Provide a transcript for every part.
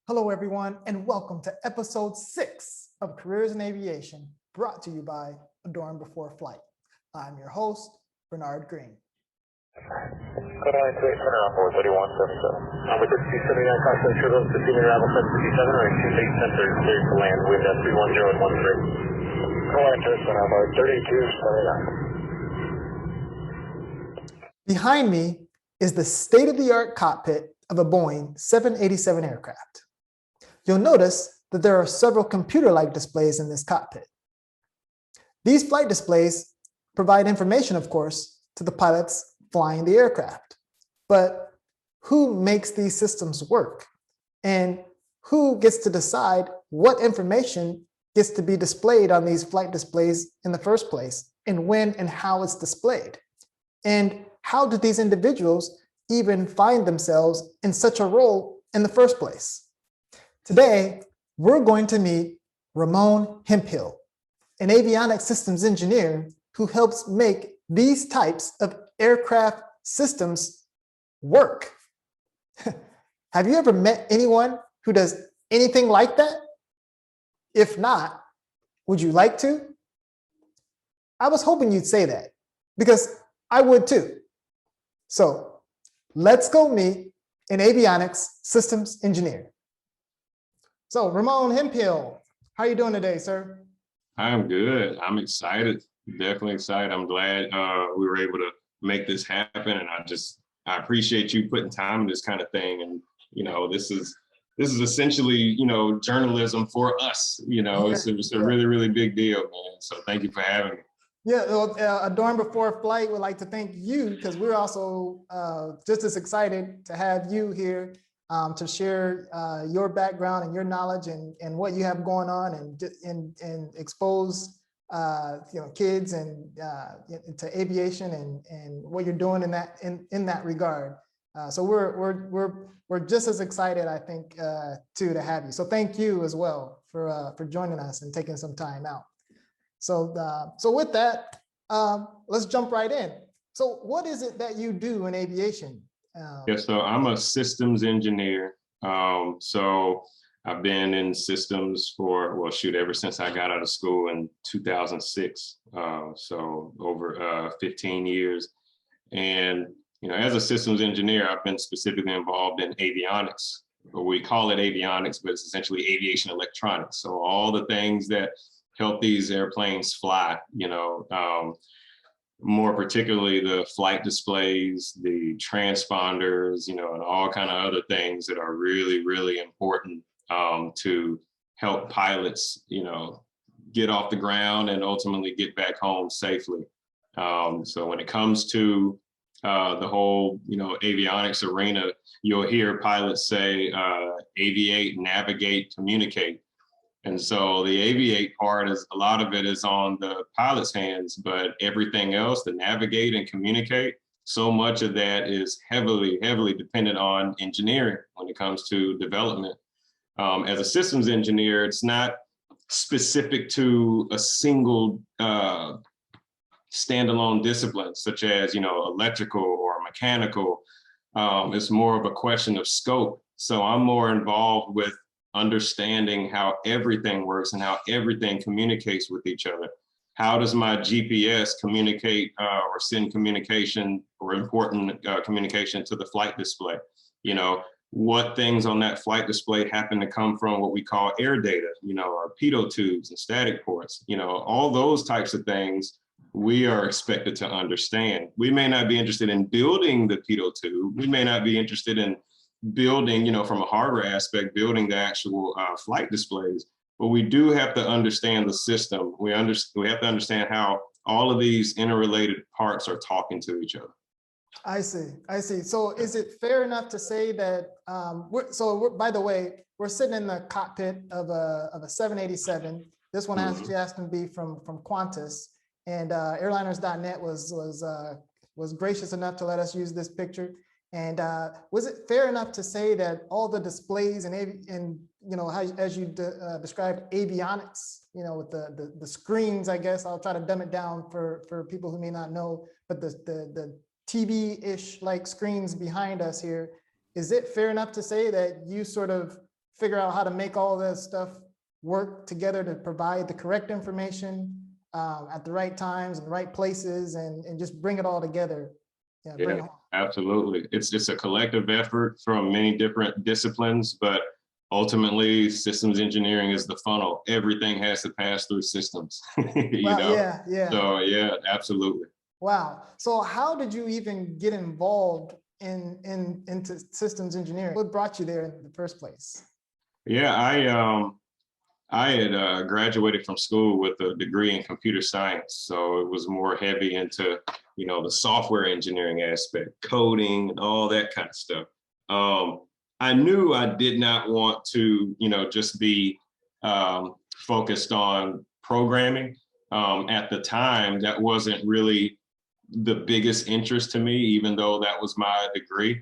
Hello, everyone, and welcome to episode 6 of Careers in Aviation, brought to you by Adorn Before Flight. I'm your host, Bernard Green. Collins Aerospace on board 3177. I'm with the 279 cross-country turbo, 15-meter level 757, or 28 sensor cleared to land, wind at 310 and 13. Collins Aerospace on board 3279. Behind me is the state-of-the-art cockpit of a Boeing 787 aircraft. You'll notice that there are several computer-like displays in this cockpit. These flight displays provide information, of course, to the pilots flying the aircraft. But who makes these systems work? And who gets to decide what information gets to be displayed on these flight displays in the first place, and when and how it's displayed? And how do these individuals even find themselves in such a role in the first place? Today, we're going to meet Ramone Hemphill, an avionics systems engineer who helps make these types of aircraft systems work. Have you ever met anyone who does anything like that? If not, would you like to? I was hoping you'd say that, because I would too. So let's go meet an avionics systems engineer. So Ramone Hemphill, how are you doing today, sir? I'm good. I'm excited. Definitely excited. I'm glad we were able to make this happen, and I appreciate you putting time in this kind of thing. And this is essentially journalism for us. It's a really big deal, man. So thank you for having me. Yeah, well, Adorn Before Flight would like to thank you, because we're also just as excited to have you here to share your background and your knowledge and what you have going on, and expose kids and to aviation and what you're doing in that regard. So we're just as excited, I think, too, to have you. So thank you as well for joining us and taking some time out. So with that, let's jump right in. So what is it that you do in aviation? So I'm a systems engineer. So I've been in systems for, ever since I got out of school in 2006. So over 15 years. And, as a systems engineer, I've been specifically involved in avionics. We call it avionics, but it's essentially aviation electronics. So all the things that help these airplanes fly, more particularly the flight displays, the transponders, and all kind of other things that are really important to help pilots, get off the ground and ultimately get back home safely. So when it comes to the whole, avionics arena, you'll hear pilots say, aviate, navigate, communicate. And so the aviate part is, a lot of it is on the pilot's hands, but everything else, to navigate and communicate, so much of that is heavily dependent on engineering when it comes to development. As a systems engineer, it's not specific to a single standalone discipline, such as, electrical or mechanical. It's more of a question of scope. So I'm more involved with understanding how everything works and how everything communicates with each other. How does my GPS communicate or send communication or important communication to the flight display? What things on that flight display happen to come from what we call air data, or pitot tubes and static ports, all those types of things we are expected to understand. We may not be interested in building the pitot tube. We may not be interested in building, from a hardware aspect, building the actual flight displays, but we do have to understand the system. We have to understand how all of these interrelated parts are talking to each other. I see. So is it fair enough to say that, by the way, we're sitting in the cockpit of a 787. This one actually has to be from Qantas, and airliners.net was gracious enough to let us use this picture. And was it fair enough to say that all the displays and as you described avionics, with the screens, I guess I'll try to dumb it down for people who may not know, but the TV-ish like screens behind us here, is it fair enough to say that you sort of figure out how to make all that stuff work together to provide the correct information at the right times and the right places, and just bring it all together. Yeah, bring it home. Absolutely. It's a collective effort from many different disciplines, but ultimately systems engineering is the funnel. Everything has to pass through systems. You Wow, know? yeah. So yeah, absolutely. Wow. So how did you even get involved into systems engineering? What brought you there in the first place? Yeah, I had graduated from school with a degree in computer science, so it was more heavy into, you know, the software engineering aspect, coding and all that kind of stuff. I knew I did not want to, you know, just be focused on programming. At the time, that wasn't really the biggest interest to me, even though that was my degree.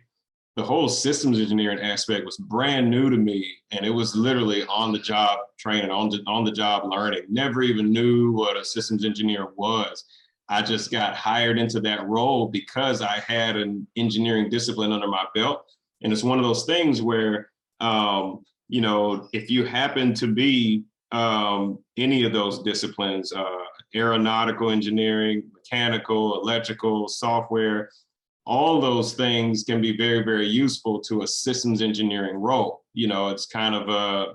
The whole systems engineering aspect was brand new to me, and it was literally on the job training, on the job learning. Never even knew what a systems engineer was. I just got hired into that role because I had an engineering discipline under my belt. And it's one of those things where, you know, if you happen to be any of those disciplines, aeronautical engineering, mechanical, electrical, software, all those things can be very, very useful to a systems engineering role. You know, it's kind of a,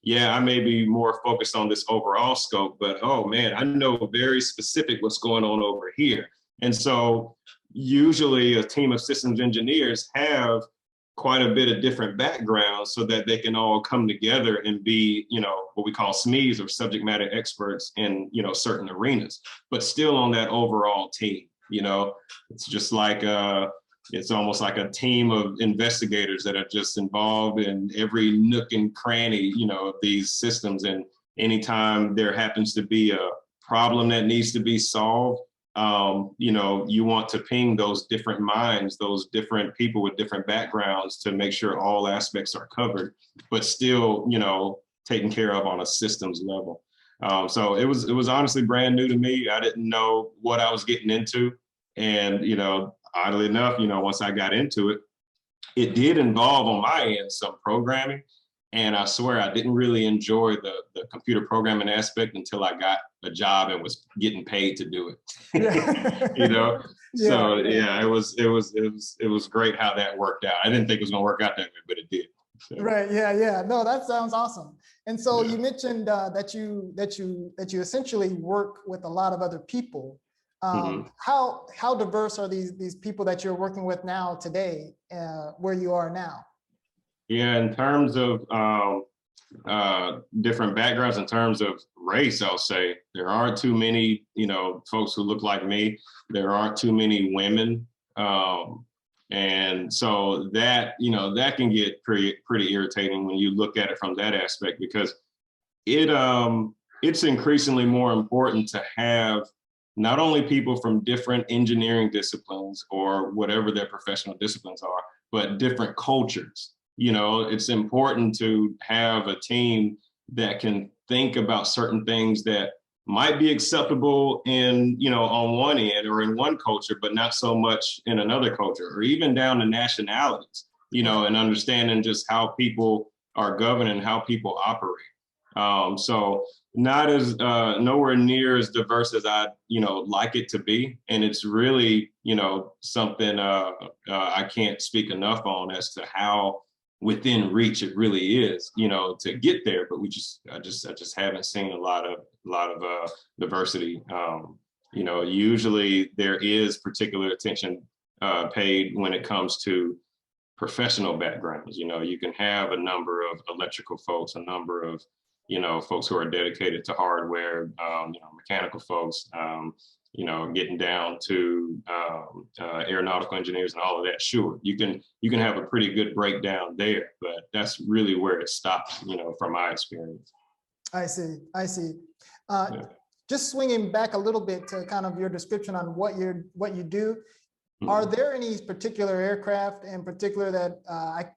yeah, I may be more focused on this overall scope, but oh man, I know very specific what's going on over here. And so usually a team of systems engineers have quite a bit of different backgrounds so that they can all come together and be, you know, what we call SMEs, or subject matter experts in, you know, certain arenas, but still on that overall team. You know, it's just like it's almost like a team of investigators that are just involved in every nook and cranny, you know, of these systems. And anytime there happens to be a problem that needs to be solved, you know, you want to ping those different minds, those different people with different backgrounds, to make sure all aspects are covered, but still, you know, taken care of on a systems level. So it was honestly brand new to me. I didn't know what I was getting into. And, you know, oddly enough, you know, once I got into it, it did involve on my end some programming. And I swear I didn't really enjoy the computer programming aspect until I got a job and was getting paid to do it. You know? So yeah, it was great how that worked out. I didn't think it was gonna work out that way, but it did. So. Right. Yeah. No, that sounds awesome. And so you mentioned that you essentially work with a lot of other people. How diverse are these people that you're working with now today, where you are now? Yeah, in terms of different backgrounds, in terms of race, I'll say there aren't too many, you know, folks who look like me. There aren't too many women. And so that, you know, that can get pretty irritating when you look at it from that aspect, because it's increasingly more important to have not only people from different engineering disciplines or whatever their professional disciplines are, but different cultures. You know, it's important to have a team that can think about certain things that might be acceptable in, you know, on one end or in one culture, but not so much in another culture, or even down to nationalities, you know, and understanding just how people are governed and how people operate. So not as nowhere near as diverse as I, you know, like it to be. And it's really, you know, something I can't speak enough on as to how within reach it really is, you know, to get there. But I just haven't seen a lot of diversity. You know, usually there is particular attention paid when it comes to professional backgrounds. You know, you can have a number of electrical folks, a number of, you know, folks who are dedicated to hardware, you know, mechanical folks, you know, getting down to aeronautical engineers and all of that. Sure, you can have a pretty good breakdown there, but that's really where it stops, you know, from my experience. I see. Just swinging back a little bit to kind of your description on what you do. Are there any particular aircraft in particular that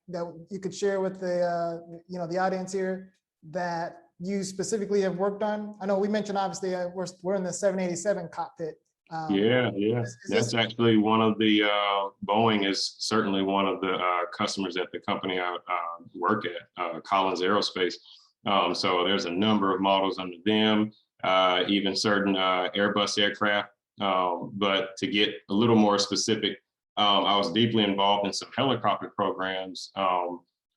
that you could share with the you know, the audience here that you specifically have worked on? I know we mentioned obviously we're in the 787 cockpit, Yeah, yeah. Is That's this, actually one of the, Boeing is certainly one of the customers at the company I work at, Collins Aerospace. So there's a number of models under them, even certain Airbus aircraft. But to get a little more specific, I was deeply involved in some helicopter programs.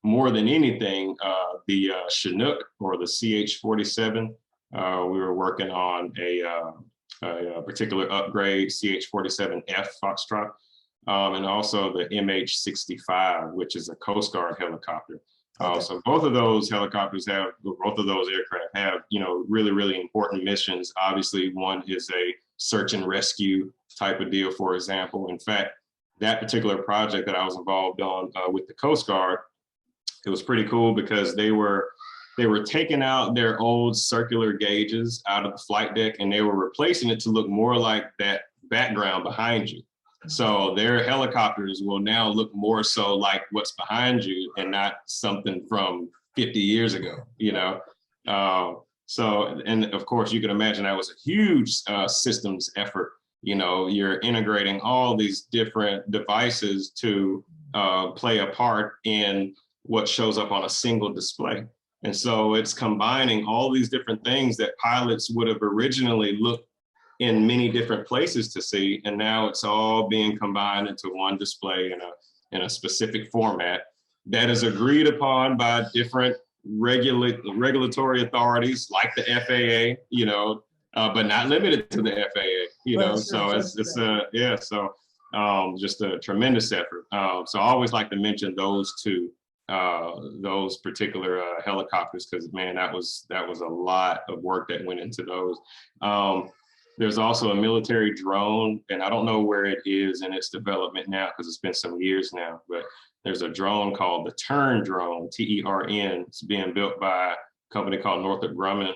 More than anything, the Chinook or the CH-47, we were working on a particular upgrade, CH-47F Foxtrot, and also the MH-65, which is a Coast Guard helicopter. okay. So both of those helicopters have, both of those aircraft have, really, really important missions. Obviously, one is a search and rescue type of deal, for example. In fact, that particular project that I was involved on with the Coast Guard, it was pretty cool because they were taking out their old circular gauges out of the flight deck and they were replacing it to look more like that background behind you. So their helicopters will now look more so like what's behind you and not something from 50 years ago, So, and of course you can imagine that was a huge systems effort. You're integrating all these different devices to play a part in what shows up on a single display. And so it's combining all these different things that pilots would have originally looked in many different places to see. And now it's all being combined into one display in a specific format that is agreed upon by different regulatory authorities like the FAA, but not limited to the FAA, Right, so it's just a tremendous effort. So I always like to mention those two, those particular helicopters, because man, that was a lot of work that went into those. There's also a military drone, and I don't know where it is in its development now because it's been some years now, but there's a drone called the Tern drone, TERN. It's being built by a company called Northrop Grumman,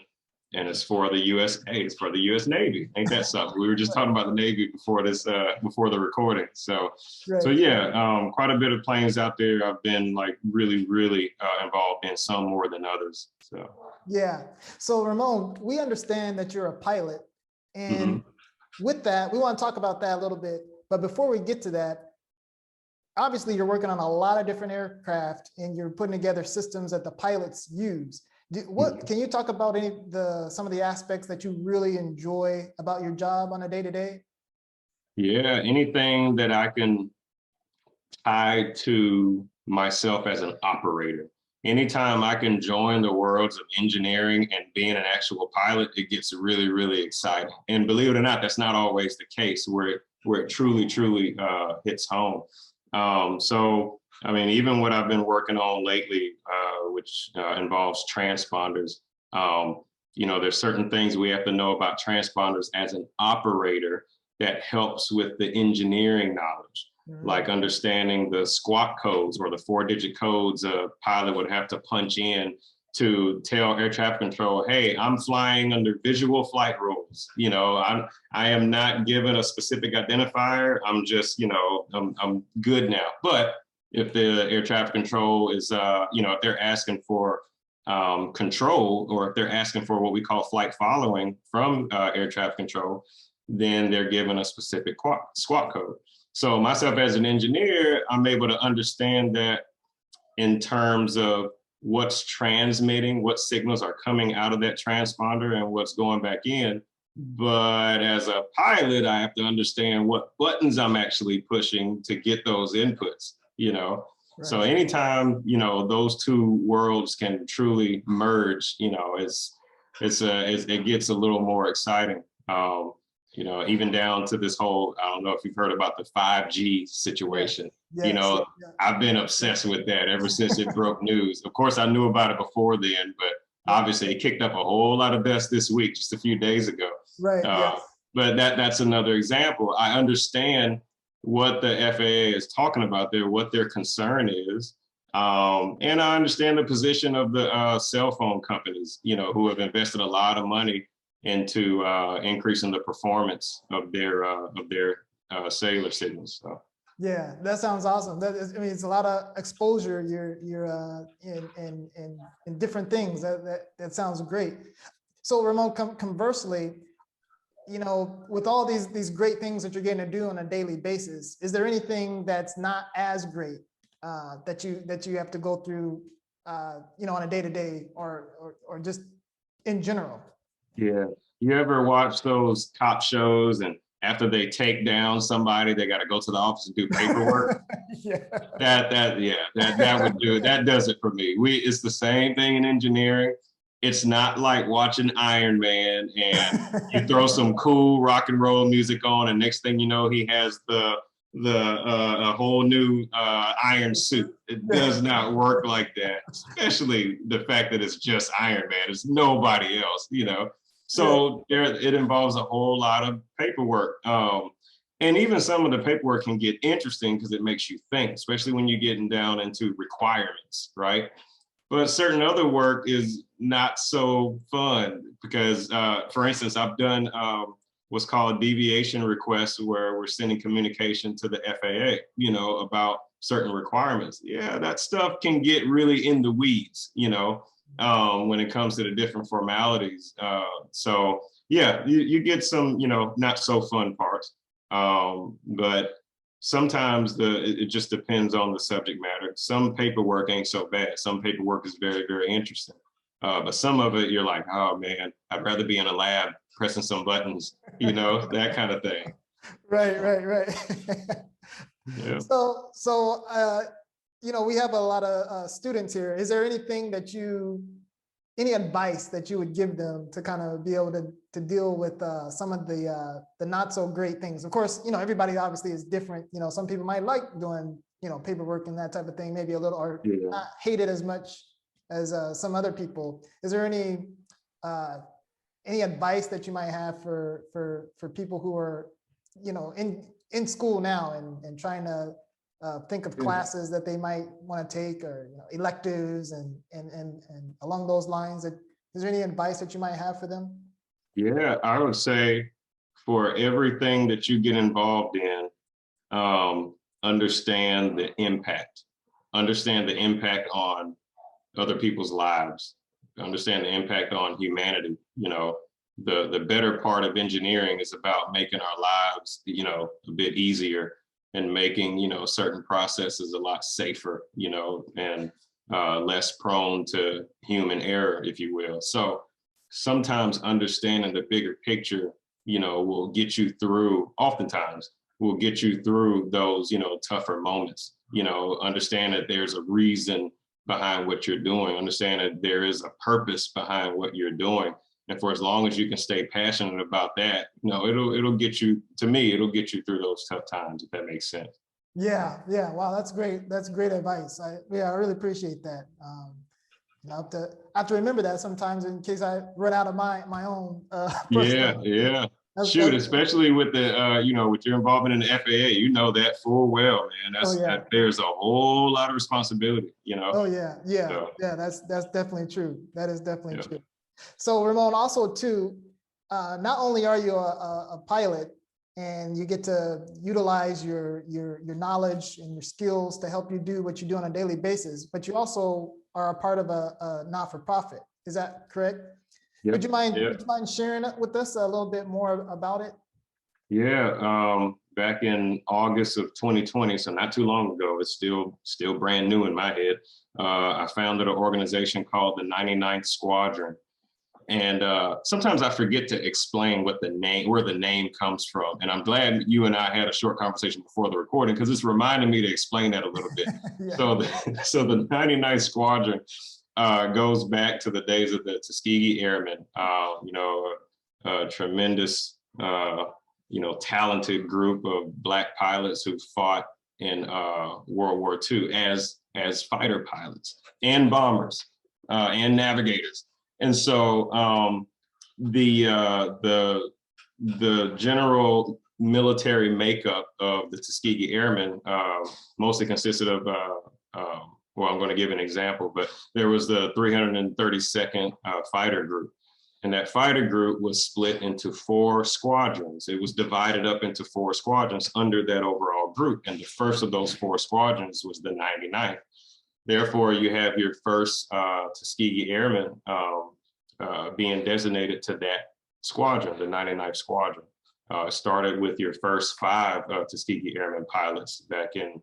and it's for the USA, it's for the US Navy. Ain't that something? We were just talking about the Navy before this, before the recording. So yeah, quite a bit of planes out there. I've been like really, really involved in, some more than others. So Yeah. So Ramone, we understand that you're a pilot. And with that, we want to talk about that a little bit. But before we get to that, obviously you're working on a lot of different aircraft and you're putting together systems that the pilots use. What can you talk about some of the aspects that you really enjoy about your job on a day-to-day? Yeah, anything that I can tie to myself as an operator. Anytime I can join the worlds of engineering and being an actual pilot, it gets really, really exciting. And believe it or not, that's not always the case where it truly, truly hits home. So, I mean, even what I've been working on lately, which involves transponders, there's certain things we have to know about transponders as an operator that helps with the engineering knowledge. Like understanding the squawk codes or the 4-digit codes a pilot would have to punch in to tell air traffic control, hey, I'm flying under visual flight rules. I am not given a specific identifier. I'm just, I'm good now. But if the air traffic control is, if they're asking for control, or if they're asking for what we call flight following from air traffic control, then they're given a specific squawk code. So myself as an engineer, I'm able to understand that in terms of what's transmitting, what signals are coming out of that transponder and what's going back in. But as a pilot, I have to understand what buttons I'm actually pushing to get those inputs, Right. So anytime, those two worlds can truly merge, it gets a little more exciting. Even down to this whole, I don't know if you've heard about the 5G situation. Yes. I've been obsessed with that ever since it broke news. Of course, I knew about it before then, but obviously it kicked up a whole lot of dust this week, just a few days ago. Right. But that's another example. I understand what the FAA is talking about there, what their concern is. And I understand the position of the cell phone companies, who have invested a lot of money into increasing the performance of their cellular signals. So. Yeah, that sounds awesome. It's a lot of exposure. You're in different things. That sounds great. So Ramone, conversely, you know, with all these great things that you're getting to do on a daily basis, is there anything that's not as great that you have to go through, you know, on a day-to-day or just in general? Yeah. You ever watch those cop shows and after they take down somebody, they got to go to the office and do paperwork? Yeah. That would do it. That does it for me. It's the same thing in engineering. It's not like watching Iron Man and you throw some cool rock and roll music on, and next thing you know, he has a whole new iron suit. It does not work like that, especially the fact that it's just Iron Man. It's nobody else, you know. So it involves a whole lot of paperwork. And even some of the paperwork can get interesting because it makes you think, especially when you're getting down into requirements, right? But certain other work is not so fun because, for instance, I've done what's called deviation requests where we're sending communication to the FAA, you know, about certain requirements. Yeah, that stuff can get really in the weeds, you know, when it comes to the different formalities. So yeah, you get some, you know, not so fun parts. But sometimes it just depends on the subject matter. Some paperwork ain't so bad. Some paperwork is very, very interesting. But some of it, you're like, oh man, I'd rather be in a lab pressing some buttons, you know, that kind of thing. Right. Yeah. So you know, we have a lot of students here. Is there anything that any advice that you would give them to kind of be able to deal with some of the not so great things? Of course, you know, everybody obviously is different. You know, some people might like doing, you know, paperwork and that type of thing, maybe a little, or not hate it as much as some other people. Is there any advice that you might have for people who are, you know, in school now and trying to think of classes that they might want to take, or, you know, electives and along those lines? Is there any advice that you might have for them? Yeah, I would say for everything that you get involved in, understand the impact. Understand the impact on other people's lives. Understand the impact on humanity. You know, the better part of engineering is about making our lives, you know, a bit easier and making, you know, certain processes a lot safer, you know, and less prone to human error, if you will. So sometimes understanding the bigger picture, you know, will get you through, oftentimes will get you through those, you know, tougher moments. You know, understand that there's a reason behind what you're doing, understand that there is a purpose behind what you're doing. And for as long as you can stay passionate about that, you know, it'll get you, to me, it'll get you through those tough times, if that makes sense. Yeah. Wow, that's great. That's great advice. I really appreciate that. I have to remember that sometimes in case I run out of my own. Yeah. Shoot, especially with the, you know, with your involvement in the FAA, you know that full well, man. That there's a whole lot of responsibility, you know. Oh yeah. So, that's definitely true. That is definitely true. So Ramone, also too, not only are you a pilot and you get to utilize your knowledge and your skills to help you do what you do on a daily basis, but you also are a part of a not-for-profit. Is that correct? Yep. Would you mind sharing it with us a little bit more about it? Yeah, back in August of 2020, so not too long ago, it's still brand new in my head. I founded an organization called the 99th Squadron. And sometimes I forget to explain where the name comes from. And I'm glad you and I had a short conversation before the recording, because it's reminding me to explain that a little bit. So the 99th Squadron goes back to the days of the Tuskegee Airmen, you know, a tremendous, you know, talented group of Black pilots who fought in World War II as fighter pilots and bombers and navigators. And so the general military makeup of the Tuskegee Airmen mostly consisted of, well, I'm going to give an example, but there was the 332nd Fighter Group. And that fighter group was split into 4 squadrons. It was divided up into 4 squadrons under that overall group. And the first of those 4 squadrons was the 99th. Therefore, you have your first Tuskegee Airmen being designated to squadron, the 99th Squadron. It started with your first 5 Tuskegee Airmen pilots back in,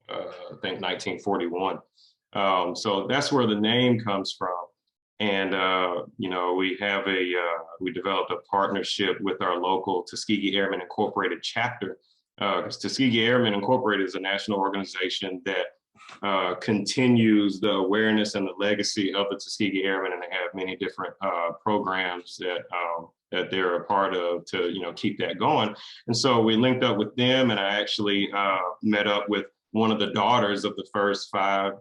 I think, 1941. So that's where the name comes from. And, you know, we developed a partnership with our local Tuskegee Airmen Incorporated chapter. Because Tuskegee Airmen Incorporated is a national organization that continues the awareness and the legacy of the Tuskegee Airmen, and they have many different programs that they're a part of to, you know, keep that going. And so we linked up with them, and I actually met up with one of the daughters of the first 5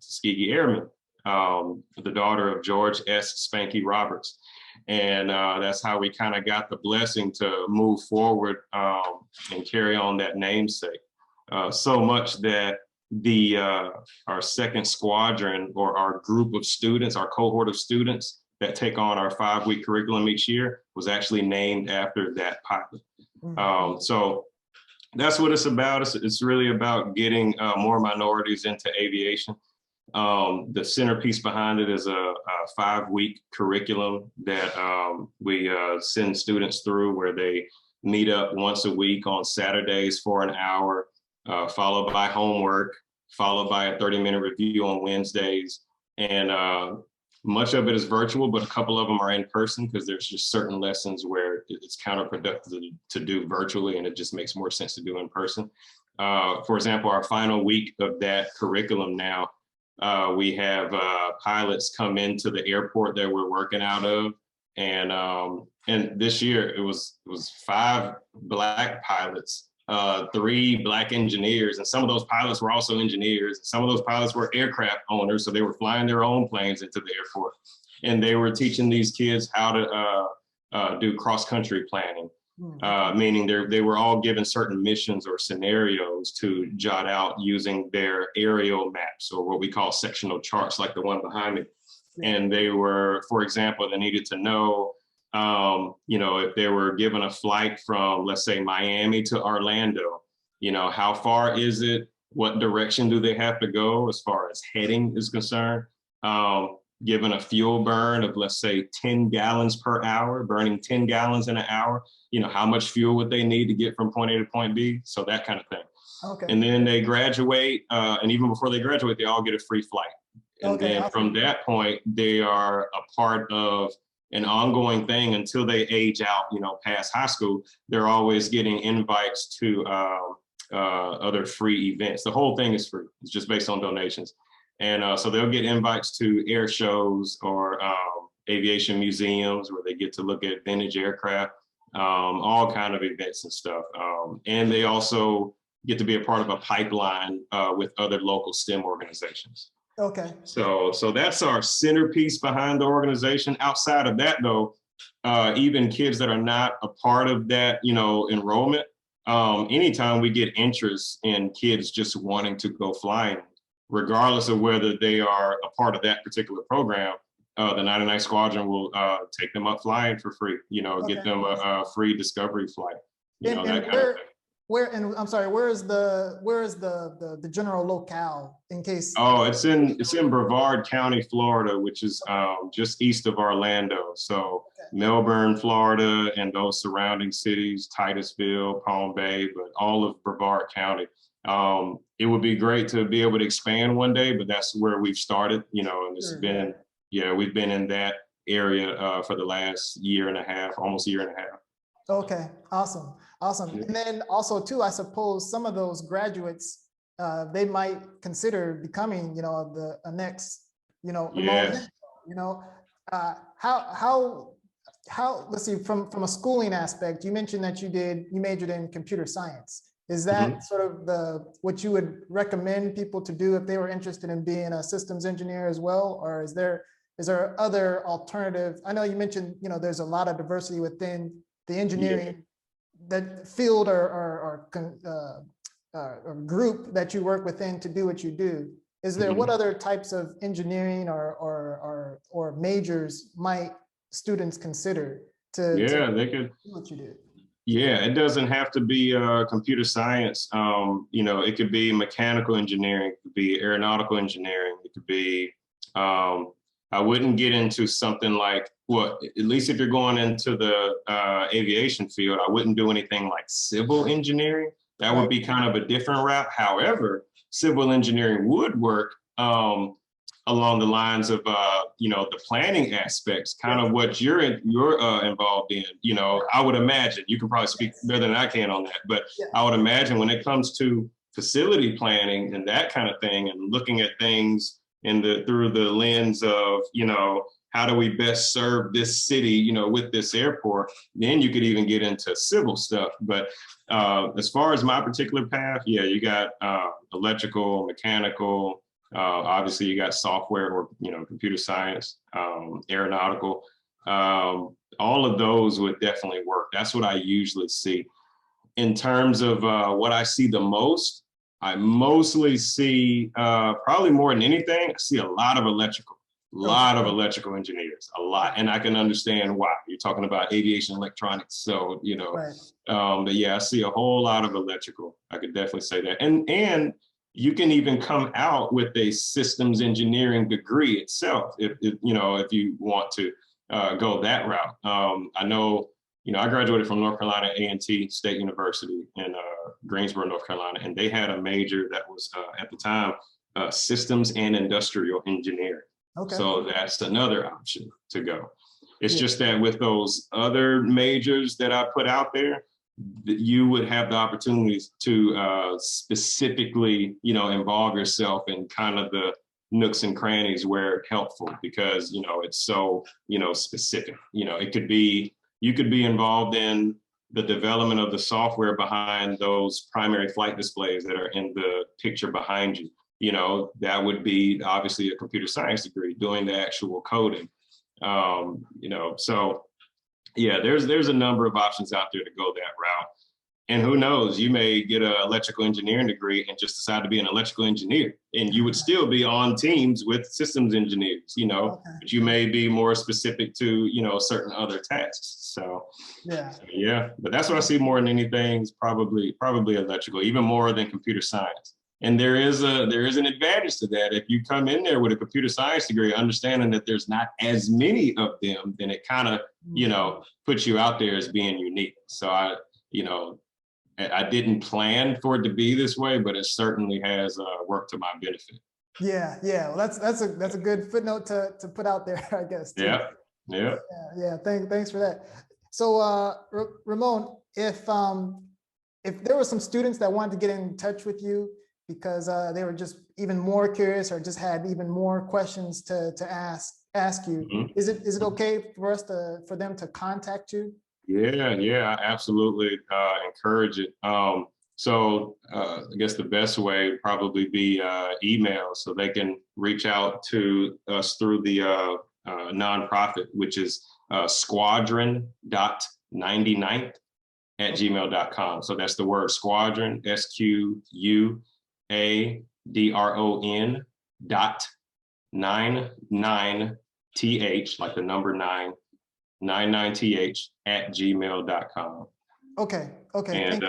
Tuskegee Airmen, the daughter of George S. Spanky Roberts. And that's how we kind of got the blessing to move forward and carry on that namesake. So much that our second squadron, or our group of students, our cohort of students that take on our 5-week curriculum each year, was actually named after that pilot. So that's what it's about. It's really about getting more minorities into aviation. The centerpiece behind it is a 5-week curriculum that we send students through, where they meet up once a week on Saturdays for an hour, followed by homework, followed by a 30-minute review on Wednesdays. And much of it is virtual, but a couple of them are in person, because there's just certain lessons where it's counterproductive to do virtually, and it just makes more sense to do in person. For example, our final week of that curriculum now, we have pilots come into the airport that we're working out of, and this year it was 5 Black pilots, 3 Black engineers, and some of those pilots were also engineers. Some of those pilots were aircraft owners, so they were flying their own planes into the airport, and they were teaching these kids how to do cross-country planning. Meaning they were all given certain missions or scenarios to jot out using their aerial maps, or what we call sectional charts, like the one behind me. And they were, for example, they needed to know, you know, if they were given a flight from, let's say, Miami to Orlando, you know, how far is it? What direction do they have to go as far as heading is concerned? Given a fuel burn of, let's say, 10 gallons per hour, burning 10 gallons in an hour, you know, how much fuel would they need to get from point A to point B? So that kind of thing. Okay. And then they graduate, and even before they graduate, they all get a free flight. And then from that point, they are a part of an ongoing thing until they age out, you know, past high school. They're always getting invites to other free events. The whole thing is free. It's just based on donations. And so they'll get invites to air shows or aviation museums, where they get to look at vintage aircraft, all kind of events and stuff. And they also get to be a part of a pipeline with other local STEM organizations. Okay. So that's our centerpiece behind the organization. Outside of that, though, even kids that are not a part of that, you know, enrollment, anytime we get interest in kids just wanting to go flying, regardless of whether they are a part of that particular program, the 99th Squadron will take them up flying for free, you know, get them a free discovery flight, you know, that kind of thing. And I'm sorry, where is the general locale, in case? Oh, it's in Brevard County, Florida, which is just east of Orlando. So Melbourne, Florida, and those surrounding cities, Titusville, Palm Bay, but all of Brevard County. It would be great to be able to expand one day, but that's where we've started, you know, and it's been, yeah, we've been in that area for the last year and a half, almost a year and a half. Okay, awesome, awesome. Yeah. And then also too, I suppose some of those graduates, they might consider becoming, you know, the next, you know, yes. You know, how let's see, from a schooling aspect, you mentioned that you majored in computer science. Is that sort of what you would recommend people to do if they were interested in being a systems engineer as well? Or is there other alternative? I know you mentioned, you know, there's a lot of diversity within the engineering that field or group that you work within to do what you do. Is there what other types of engineering or majors might students consider to they could do what you do? Yeah, it doesn't have to be computer science. You know, it could be mechanical engineering, it could be aeronautical engineering, it could be I wouldn't get into something like, well, at least if you're going into the aviation field, I wouldn't do anything like civil engineering. That would be kind of a different route. However, civil engineering would work along the lines of, the planning aspects, kind of what you're involved in. I would imagine, you can probably speak better than I can on that, but I would imagine when it comes to facility planning and that kind of thing, and looking at things through the lens of, how do we best serve this city, with this airport, then you could even get into civil stuff. But as far as my particular path, you got electrical, mechanical, obviously you got software or, computer science, aeronautical, all of those would definitely work. That's what I usually see. In terms of what I see the most, I mostly see, probably more than anything, I see a lot of electrical engineers, a lot. And I can understand why. You're talking about aviation electronics. So, but yeah, I see a whole lot of electrical. I could definitely say that. And you can even come out with a systems engineering degree itself, if you want to go that route. I know, I graduated from North Carolina A&T State University in Greensboro, North Carolina, and they had a major that was at the time systems and industrial engineering. Okay. So that's another option to go. It's just that with those other majors that I put out there, you would have the opportunities to specifically, involve yourself in kind of the nooks and crannies where it's helpful, because, it's so, specific. You could be involved in the development of the software behind those primary flight displays that are in the picture behind you. That would be obviously a computer science degree, doing the actual coding. So yeah, there's a number of options out there to go that route. And who knows, you may get an electrical engineering degree and just decide to be an electrical engineer, and you would still be on teams with systems engineers, but you may be more specific to, certain other tasks. So yeah, but that's what I see more than anything, is probably electrical, even more than computer science. And there is an advantage to that. If you come in there with a computer science degree, understanding that there's not as many of them, then it kind of, puts you out there as being unique. So I didn't plan for it to be this way, but it certainly has worked to my benefit. Yeah. Well, that's a good footnote to put out there, I guess. Too. Yeah. Thanks for that. So, Ramone, if there were some students that wanted to get in touch with you because they were just even more curious or just had even more questions to ask you, is it okay for them to contact you? Yeah, I absolutely encourage it. So I guess the best way would probably be email, so they can reach out to us through the nonprofit, which is squadron.99th@gmail.com. So that's the word squadron, SQUADRON.99th, like the number 99th@gmail.com. Okay. And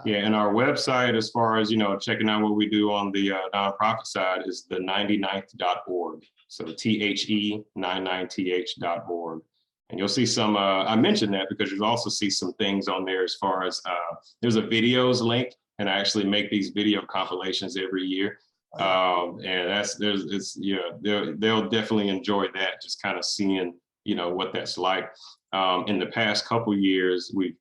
and our website, as far as checking out what we do on the nonprofit side, is the 99th.org. So THE99th.org. And you'll see some, I mentioned that because you'll also see some things on there as far as there's a videos link, and I actually make these video compilations every year. And they'll definitely enjoy that, just kind of seeing what that's like. In the past couple of years, we've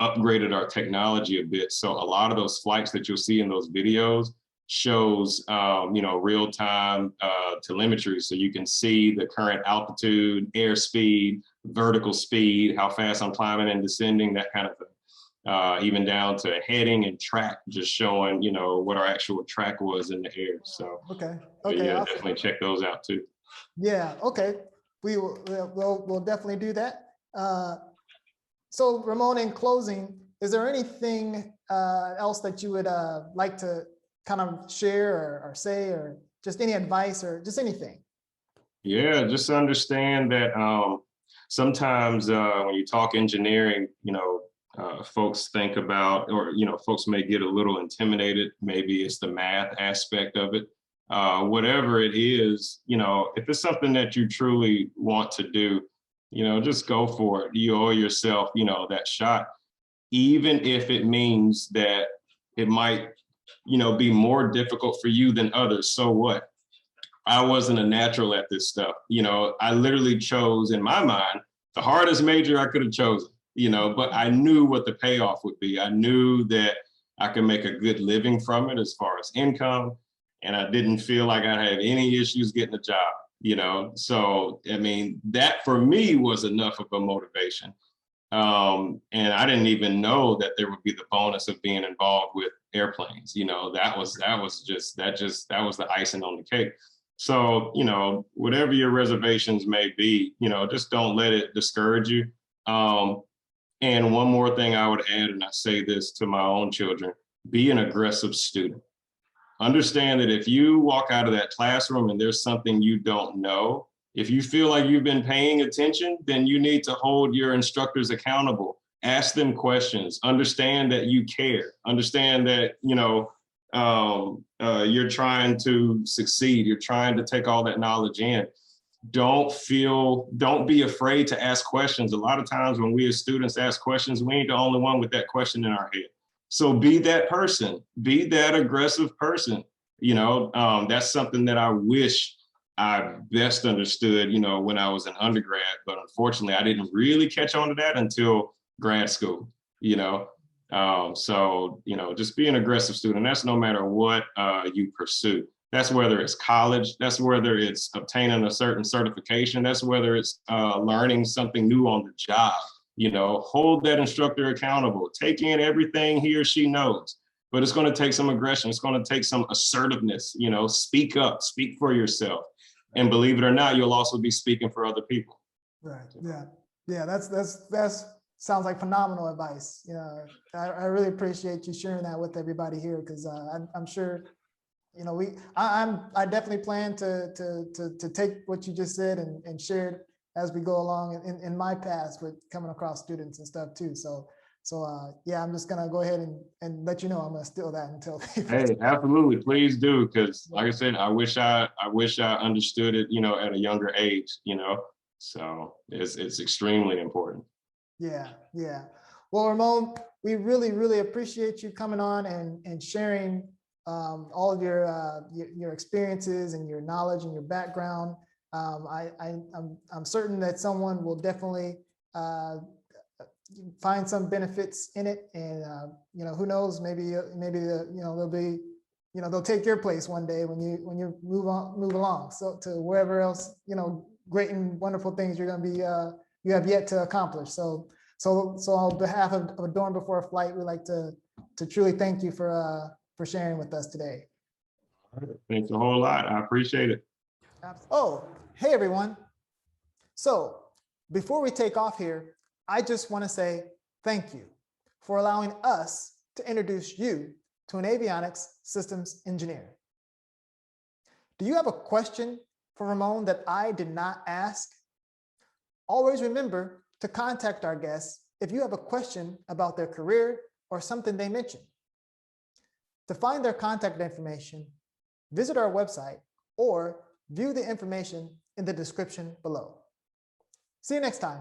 upgraded our technology a bit. So a lot of those flights that you'll see in those videos shows, real-time telemetry. So you can see the current altitude, airspeed, vertical speed, how fast I'm climbing and descending, that kind of thing. Even down to heading and track, just showing, what our actual track was in the air. So yeah, awesome. Definitely check those out too. Yeah, okay. We'll definitely do that. So Ramone, in closing, is there anything else that you would like to kind of share or say, or just any advice or just anything? Yeah, just understand that sometimes when you talk engineering, folks think about, or folks may get a little intimidated. Maybe it's the math aspect of it. whatever it is, if it's something that you truly want to do, just go for it. You owe yourself, that shot, even if it means that it might, be more difficult for you than others. So what? I wasn't a natural at this stuff. I literally chose, in my mind, the hardest major I could have chosen, but I knew what the payoff would be. I knew that I could make a good living from it as far as income. And I didn't feel like I had any issues getting a job, So, I mean, that for me was enough of a motivation. And I didn't even know that there would be the bonus of being involved with airplanes. That was the icing on the cake. So, whatever your reservations may be, just don't let it discourage you. And one more thing I would add, and I say this to my own children, be an aggressive student. Understand that if you walk out of that classroom and there's something you don't know, if you feel like you've been paying attention, then you need to hold your instructors accountable. Ask them questions. Understand that you care. Understand that, you're trying to succeed. You're trying to take all that knowledge in. Don't be afraid to ask questions. A lot of times when we as students ask questions, we ain't the only one with that question in our head. So be that person, be that aggressive person. That's something that I wish I best understood, when I was an undergrad, but unfortunately I didn't really catch on to that until grad school, So, just be an aggressive student. That's no matter what you pursue. That's whether it's college, that's whether it's obtaining a certain certification, that's whether it's learning something new on the job. Hold that instructor accountable, take in everything he or she knows, but it's going to take some aggression. It's going to take some assertiveness, speak up, speak for yourself. And believe it or not, you'll also be speaking for other people. Right. Yeah. Yeah. That's sounds like phenomenal advice. I really appreciate you sharing that with everybody here, because I'm sure, I definitely plan to take what you just said and share it as we go along in my paths with coming across students and stuff too. So yeah, I'm just gonna go ahead and let you know I'm gonna steal that until. Hey, absolutely, please do, because like I said, I wish I understood it, at a younger age, So it's extremely important. Yeah, yeah. Well, Ramone, we really appreciate you coming on and sharing all of your experiences and your knowledge and your background. I'm certain that someone will definitely find some benefits in it, and who knows, maybe they'll be, they'll take your place one day when you move along, so to wherever else, great and wonderful things you're going to be you have yet to accomplish. So on behalf of Adorn Before a Flight, we'd like to truly thank you for sharing with us today. Thanks a whole lot. I appreciate it. Oh, hey everyone. So before we take off here, I just want to say thank you for allowing us to introduce you to an avionics systems engineer. Do you have a question for Ramone that I did not ask? Always remember to contact our guests if you have a question about their career or something they mentioned. To find their contact information, visit our website or view the information in the description below. See you next time.